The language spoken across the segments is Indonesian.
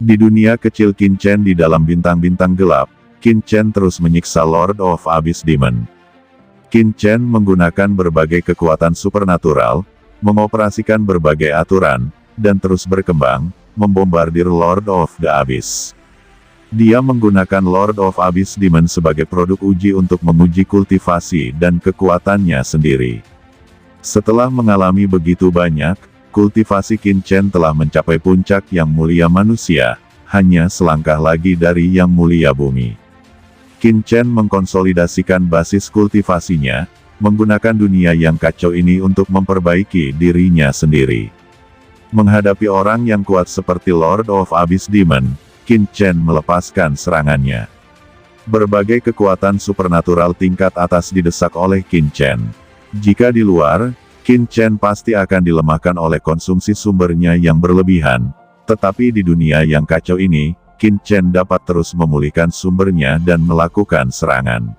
Di dunia kecil Qin Chen di dalam bintang-bintang gelap, Qin Chen terus menyiksa Lord of Abyss Demon. Qin Chen menggunakan berbagai kekuatan supernatural, mengoperasikan berbagai aturan, dan terus berkembang, membombardir Lord of the Abyss. Dia menggunakan Lord of Abyss Demon sebagai produk uji untuk menguji kultivasi dan kekuatannya sendiri. Setelah mengalami begitu banyak, kultivasi Qin Chen telah mencapai puncak yang mulia manusia, hanya selangkah lagi dari yang mulia bumi. Qin Chen mengkonsolidasikan basis kultivasinya, menggunakan dunia yang kacau ini untuk memperbaiki dirinya sendiri. Menghadapi orang yang kuat seperti Lord of Abyss Demon, Qin Chen melepaskan serangannya. Berbagai kekuatan supernatural tingkat atas didesak oleh Qin Chen. Jika di luar, Qin Chen pasti akan dilemahkan oleh konsumsi sumbernya yang berlebihan, tetapi di dunia yang kacau ini, Qin Chen dapat terus memulihkan sumbernya dan melakukan serangan.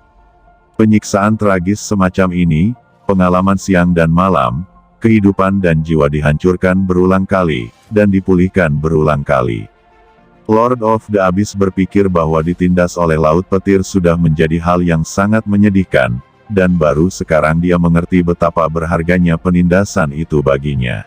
Penyiksaan tragis semacam ini, pengalaman siang dan malam, kehidupan dan jiwa dihancurkan berulang kali, dan dipulihkan berulang kali. Lord of the Abyss berpikir bahwa ditindas oleh Laut Petir sudah menjadi hal yang sangat menyedihkan, dan baru sekarang dia mengerti betapa berharganya penindasan itu baginya.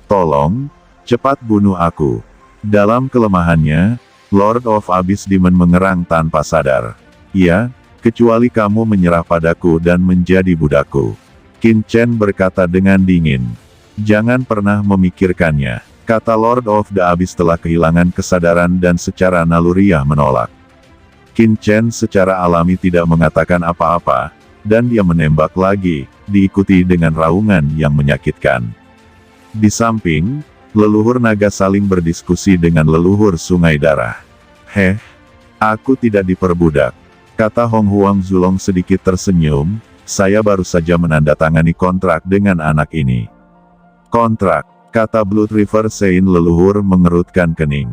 Tolong, cepat bunuh aku. Dalam kelemahannya, Lord of Abyss Demon mengerang tanpa sadar. Ya, kecuali kamu menyerah padaku dan menjadi budakku. Qin Chen berkata dengan dingin. Jangan pernah memikirkannya, kata Lord of the Abyss setelah kehilangan kesadaran dan secara naluriah menolak. Qin Chen secara alami tidak mengatakan apa-apa, dan dia menembak lagi, diikuti dengan raungan yang menyakitkan. Di samping, leluhur naga saling berdiskusi dengan leluhur sungai darah. Aku tidak diperbudak, kata Hong Huang Zulong sedikit tersenyum, saya baru saja menandatangani kontrak dengan anak ini. Kontrak, kata Blood River Sein leluhur mengerutkan kening.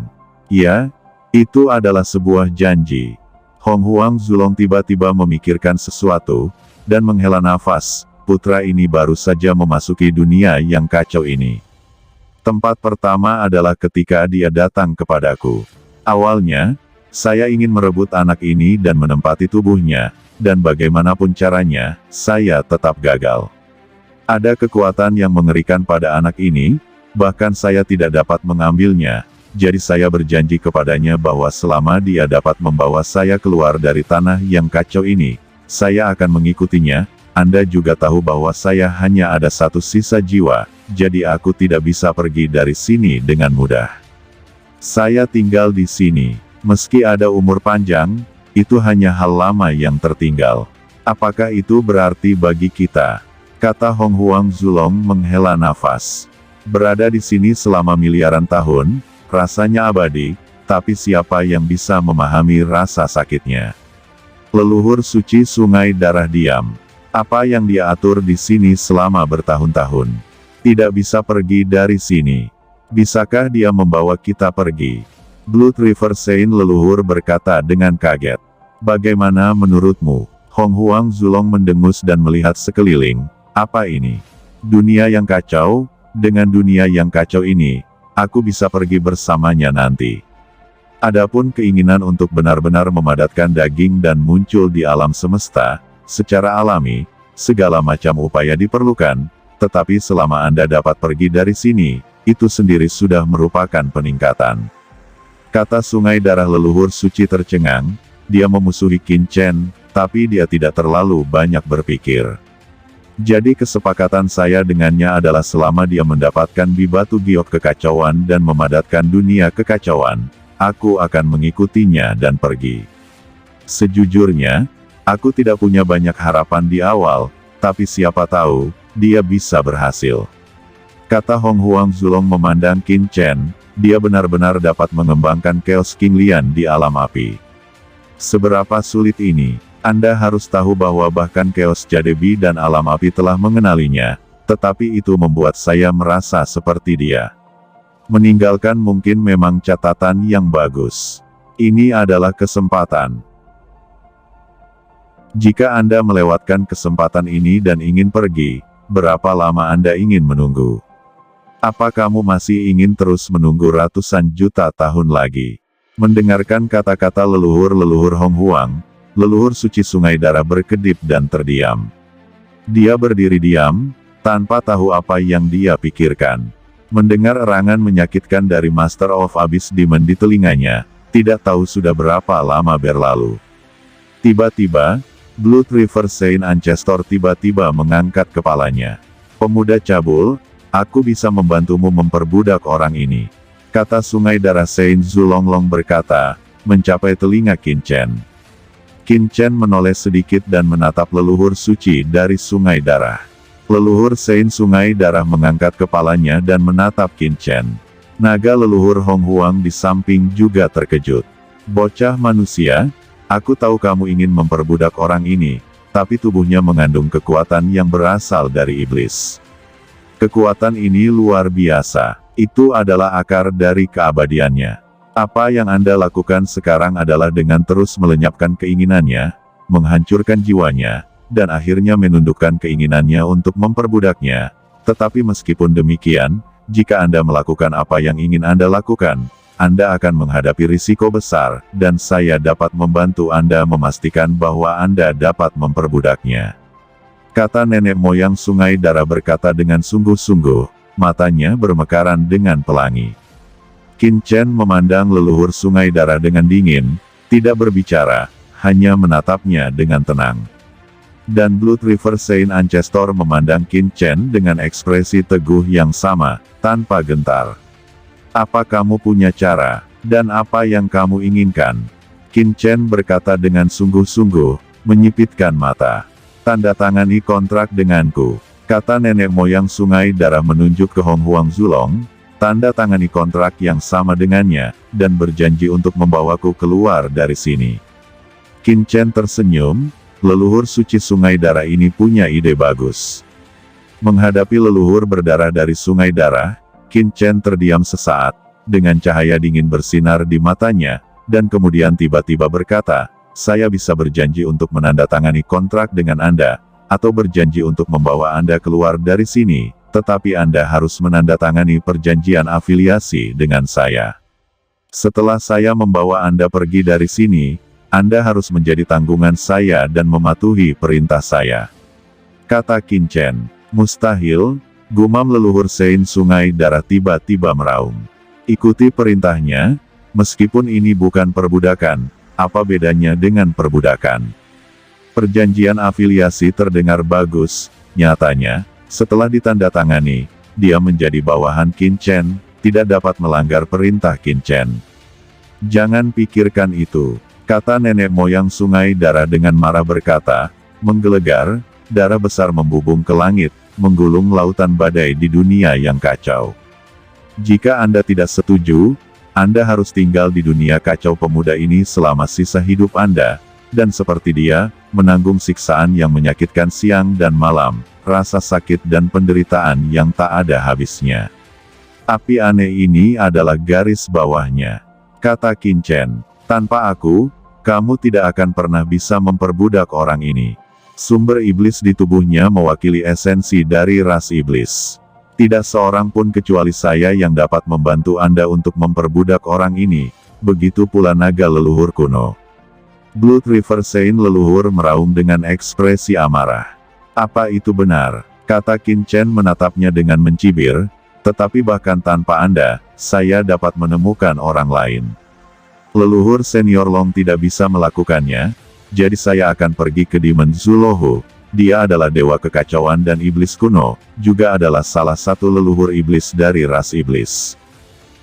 Ya, itu adalah sebuah janji. Hong Huang Zulong tiba-tiba memikirkan sesuatu, dan menghela nafas, putra ini baru saja memasuki dunia yang kacau ini. Tempat pertama adalah ketika dia datang kepadaku. Awalnya, saya ingin merebut anak ini dan menempati tubuhnya, dan bagaimanapun caranya, saya tetap gagal. Ada kekuatan yang mengerikan pada anak ini, bahkan saya tidak dapat mengambilnya. Jadi saya berjanji kepadanya bahwa selama dia dapat membawa saya keluar dari tanah yang kacau ini, saya akan mengikutinya. Anda juga tahu bahwa saya hanya ada satu sisa jiwa, jadi aku tidak bisa pergi dari sini dengan mudah. Saya tinggal di sini. Meski ada umur panjang, itu hanya hal lama yang tertinggal. Apakah itu berarti bagi kita? Kata Hong Huang Zulong menghela nafas. Berada di sini selama miliaran tahun, rasanya abadi, tapi siapa yang bisa memahami rasa sakitnya? Leluhur suci sungai darah diam. Apa yang dia atur di sini selama bertahun-tahun? Tidak bisa pergi dari sini. Bisakah dia membawa kita pergi? Blood River Sein leluhur berkata dengan kaget. Bagaimana menurutmu? Hong Huang Zulong mendengus dan melihat sekeliling. Apa ini? Dunia yang kacau? Dengan dunia yang kacau ini, aku bisa pergi bersamanya nanti. Adapun keinginan untuk benar-benar memadatkan daging dan muncul di alam semesta, secara alami, segala macam upaya diperlukan, tetapi selama Anda dapat pergi dari sini, itu sendiri sudah merupakan peningkatan. Kata sungai darah leluhur suci tercengang, dia memusuhi Qin Chen, tapi dia tidak terlalu banyak berpikir. Jadi kesepakatan saya dengannya adalah selama dia mendapatkan bibatu giok kekacauan dan memadatkan dunia kekacauan, aku akan mengikutinya dan pergi. Sejujurnya, aku tidak punya banyak harapan di awal, tapi siapa tahu, dia bisa berhasil. Kata Hong Huang Zulong memandang Qin Chen, dia benar-benar dapat mengembangkan Chaos King Lian di alam api. Seberapa sulit ini? Anda harus tahu bahwa bahkan Chaos Jadebi dan alam api telah mengenalinya, tetapi itu membuat saya merasa seperti dia. Meninggalkan mungkin memang catatan yang bagus. Ini adalah kesempatan. Jika Anda melewatkan kesempatan ini dan ingin pergi, berapa lama Anda ingin menunggu? Apa kamu masih ingin terus menunggu ratusan juta tahun lagi? Mendengarkan kata-kata leluhur-leluhur Hong Huang, leluhur suci Sungai Darah berkedip dan terdiam. Dia berdiri diam, tanpa tahu apa yang dia pikirkan. Mendengar erangan menyakitkan dari Master of Abyss Demon di telinganya, tidak tahu sudah berapa lama berlalu. Tiba-tiba, Blood River Saint Ancestor tiba-tiba mengangkat kepalanya. Pemuda cabul, aku bisa membantumu memperbudak orang ini, kata Sungai Darah Saint Zulonglong berkata, mencapai telinga Qin Chen. Qin Chen menoleh sedikit dan menatap leluhur suci dari Sungai Darah. Leluhur Saint Sungai Darah mengangkat kepalanya dan menatap Qin Chen. Naga leluhur Hong Huang di samping juga terkejut. Bocah manusia, aku tahu kamu ingin memperbudak orang ini, tapi tubuhnya mengandung kekuatan yang berasal dari iblis. Kekuatan ini luar biasa. Itu adalah akar dari keabadiannya. Apa yang Anda lakukan sekarang adalah dengan terus melenyapkan keinginannya, menghancurkan jiwanya, dan akhirnya menundukkan keinginannya untuk memperbudaknya. Tetapi meskipun demikian, jika Anda melakukan apa yang ingin Anda lakukan, Anda akan menghadapi risiko besar, dan saya dapat membantu Anda memastikan bahwa Anda dapat memperbudaknya. Kata nenek moyang Sungai Darah berkata dengan sungguh-sungguh, matanya bermekaran dengan pelangi. Qin Chen memandang leluhur Sungai Darah dengan dingin, tidak berbicara, hanya menatapnya dengan tenang. Dan Blood River Saint Ancestor memandang Qin Chen dengan ekspresi teguh yang sama, tanpa gentar. Apa kamu punya cara, dan apa yang kamu inginkan? Qin Chen berkata dengan sungguh-sungguh, menyipitkan mata. Tanda tangani kontrak denganku, kata nenek moyang Sungai Darah menunjuk ke Hong Huang Zulong, tanda tangani kontrak yang sama dengannya, dan berjanji untuk membawaku keluar dari sini. Qin Chen tersenyum, leluhur suci Sungai Darah ini punya ide bagus. Menghadapi leluhur berdarah dari Sungai Darah, Qin Chen terdiam sesaat, dengan cahaya dingin bersinar di matanya, dan kemudian tiba-tiba berkata, saya bisa berjanji untuk menandatangani kontrak dengan Anda, atau berjanji untuk membawa Anda keluar dari sini, tetapi Anda harus menandatangani perjanjian afiliasi dengan saya. Setelah saya membawa Anda pergi dari sini, Anda harus menjadi tanggungan saya dan mematuhi perintah saya. Kata Qin Chen. Mustahil, gumam leluhur Saint Sungai Darah tiba-tiba meraung. Ikuti perintahnya, meskipun ini bukan perbudakan. Apa bedanya dengan perbudakan? Perjanjian afiliasi terdengar bagus, nyatanya, setelah ditandatangani, dia menjadi bawahan Qin Chen, tidak dapat melanggar perintah Qin Chen. Jangan pikirkan itu, kata nenek moyang Sungai Darah dengan marah berkata, menggelegar, darah besar membubung ke langit, menggulung lautan badai di dunia yang kacau. Jika Anda tidak setuju, Anda harus tinggal di dunia kacau pemuda ini selama sisa hidup Anda, dan seperti dia, menanggung siksaan yang menyakitkan siang dan malam, rasa sakit dan penderitaan yang tak ada habisnya. Api aneh ini adalah garis bawahnya, kata Qin Chen. Tanpa aku, kamu tidak akan pernah bisa memperbudak orang ini. Sumber iblis di tubuhnya mewakili esensi dari ras iblis. Tidak seorang pun kecuali saya yang dapat membantu Anda untuk memperbudak orang ini, begitu pula naga leluhur kuno. Blood River Saint leluhur meraung dengan ekspresi amarah. Apa itu benar? Kata Qin Chen menatapnya dengan mencibir, tetapi bahkan tanpa Anda, saya dapat menemukan orang lain. Leluhur senior Long tidak bisa melakukannya, jadi saya akan pergi ke Demon Zulohu. Dia adalah dewa kekacauan dan iblis kuno, juga adalah salah satu leluhur iblis dari ras iblis.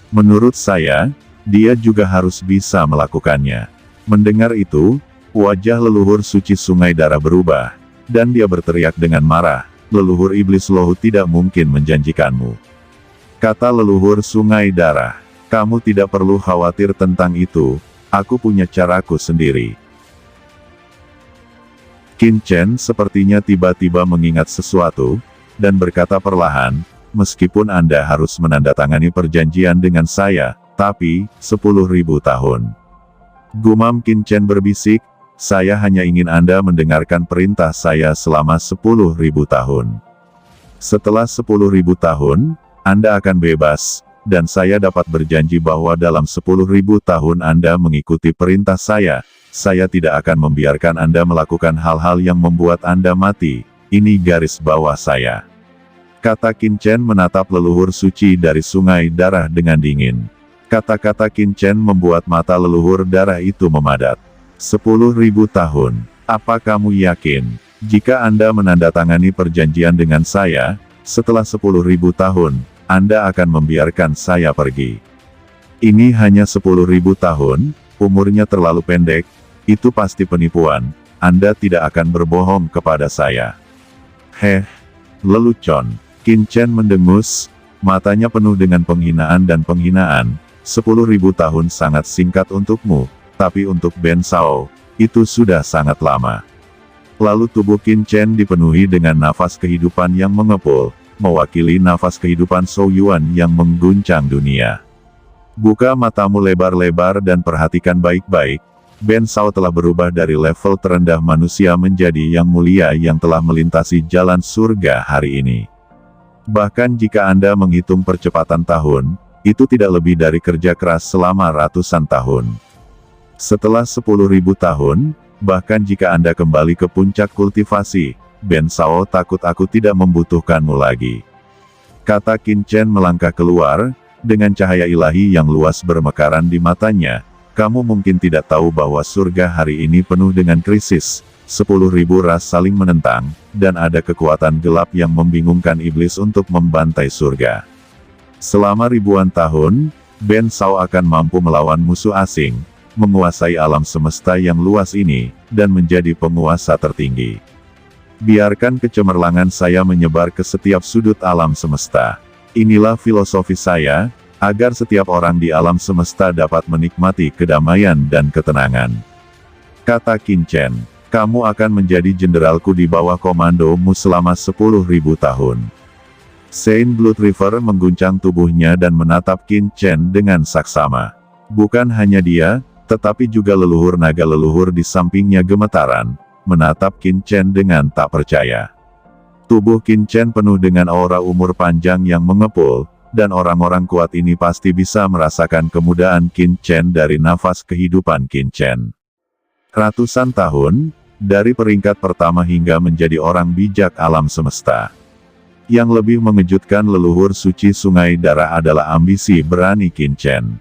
Menurut saya, dia juga harus bisa melakukannya. Mendengar itu, wajah leluhur suci Sungai Darah berubah, dan dia berteriak dengan marah, leluhur iblis Lohu tidak mungkin menjanjikanmu. Kata leluhur Sungai Darah, kamu tidak perlu khawatir tentang itu, aku punya caraku sendiri. Qin Chen sepertinya tiba-tiba mengingat sesuatu, dan berkata perlahan, meskipun Anda harus menandatangani perjanjian dengan saya, tapi, 10.000 tahun. Gumam Qin Chen berbisik, saya hanya ingin Anda mendengarkan perintah saya selama 10.000 tahun. Setelah 10.000 tahun, Anda akan bebas, dan saya dapat berjanji bahwa dalam 10.000 tahun Anda mengikuti perintah saya tidak akan membiarkan Anda melakukan hal-hal yang membuat Anda mati. Ini garis bawah saya. Kata Qin Chen menatap leluhur suci dari sungai darah dengan dingin. Kata-kata Qin Chen membuat mata leluhur darah itu memadat. 10.000 tahun. Apa kamu yakin, jika Anda menandatangani perjanjian dengan saya, setelah 10.000 tahun, Anda akan membiarkan saya pergi? Ini hanya 10.000 tahun, umurnya terlalu pendek, itu pasti penipuan, Anda tidak akan berbohong kepada saya. Lelucon. Qin Chen mendengus, matanya penuh dengan penghinaan dan penghinaan. 10.000 tahun sangat singkat untukmu, tapi untuk Ben Shao, itu sudah sangat lama. Lalu tubuh Qin Chen dipenuhi dengan nafas kehidupan yang mengepul, mewakili nafas kehidupan Shou Yuan yang mengguncang dunia. Buka matamu lebar-lebar dan perhatikan baik-baik, Ben Shao telah berubah dari level terendah manusia menjadi yang mulia yang telah melintasi jalan surga hari ini. Bahkan jika Anda menghitung percepatan tahun, itu tidak lebih dari kerja keras selama ratusan tahun. Setelah 10.000 tahun, bahkan jika Anda kembali ke puncak kultivasi, Ben Shao takut aku tidak membutuhkanmu lagi. Kata Qin Chen melangkah keluar, dengan cahaya ilahi yang luas bermekaran di matanya. Kamu mungkin tidak tahu bahwa surga hari ini penuh dengan krisis, 10.000 ras saling menentang, dan ada kekuatan gelap yang membingungkan iblis untuk membantai surga. Selama ribuan tahun, Ben Shao akan mampu melawan musuh asing, menguasai alam semesta yang luas ini, dan menjadi penguasa tertinggi. Biarkan kecemerlangan saya menyebar ke setiap sudut alam semesta. Inilah filosofi saya, agar setiap orang di alam semesta dapat menikmati kedamaian dan ketenangan. Kata Qin Chen, kamu akan menjadi jenderalku di bawah komandomu selama 10.000 tahun. Saint Blood River mengguncang tubuhnya dan menatap Qin Chen dengan saksama. Bukan hanya dia, tetapi juga leluhur naga leluhur di sampingnya gemetaran, menatap Qin Chen dengan tak percaya. Tubuh Qin Chen penuh dengan aura umur panjang yang mengepul, dan orang-orang kuat ini pasti bisa merasakan kemudahan Qin Chen dari nafas kehidupan Qin Chen. Ratusan tahun, dari peringkat pertama hingga menjadi orang bijak alam semesta. Yang lebih mengejutkan leluhur suci sungai darah adalah ambisi berani Qin Chen.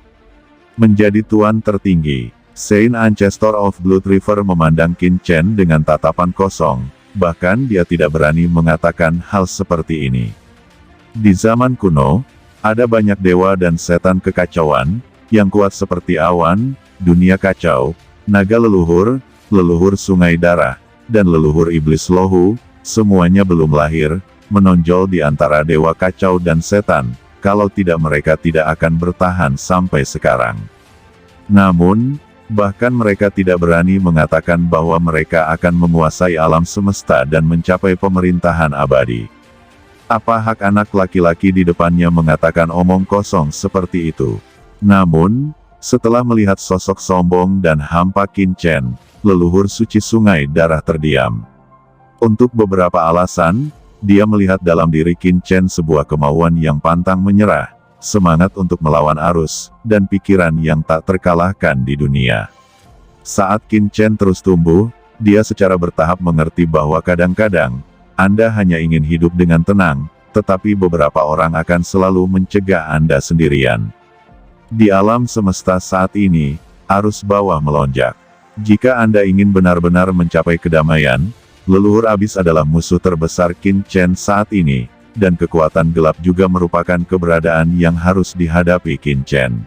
Menjadi tuan tertinggi, Saint Ancestor of Blood River memandang Qin Chen dengan tatapan kosong, bahkan dia tidak berani mengatakan hal seperti ini. Di zaman kuno, ada banyak dewa dan setan kekacauan, yang kuat seperti awan, dunia kacau, naga leluhur, leluhur sungai darah, dan leluhur iblis lohu, semuanya belum lahir, menonjol di antara dewa kacau dan setan, kalau tidak mereka tidak akan bertahan sampai sekarang. Namun, bahkan mereka tidak berani mengatakan bahwa mereka akan menguasai alam semesta dan mencapai pemerintahan abadi. Apa hak anak laki-laki di depannya mengatakan omong kosong seperti itu? Namun, setelah melihat sosok sombong dan hampa Qin Chen, leluhur suci sungai darah terdiam. Untuk beberapa alasan, dia melihat dalam diri Qin Chen sebuah kemauan yang pantang menyerah, semangat untuk melawan arus, dan pikiran yang tak terkalahkan di dunia. Saat Qin Chen terus tumbuh, dia secara bertahap mengerti bahwa kadang-kadang, Anda hanya ingin hidup dengan tenang, tetapi beberapa orang akan selalu mencegah Anda sendirian. Di alam semesta saat ini, arus bawah melonjak. Jika Anda ingin benar-benar mencapai kedamaian, leluhur abis adalah musuh terbesar Qin Chen saat ini, dan kekuatan gelap juga merupakan keberadaan yang harus dihadapi Qin Chen.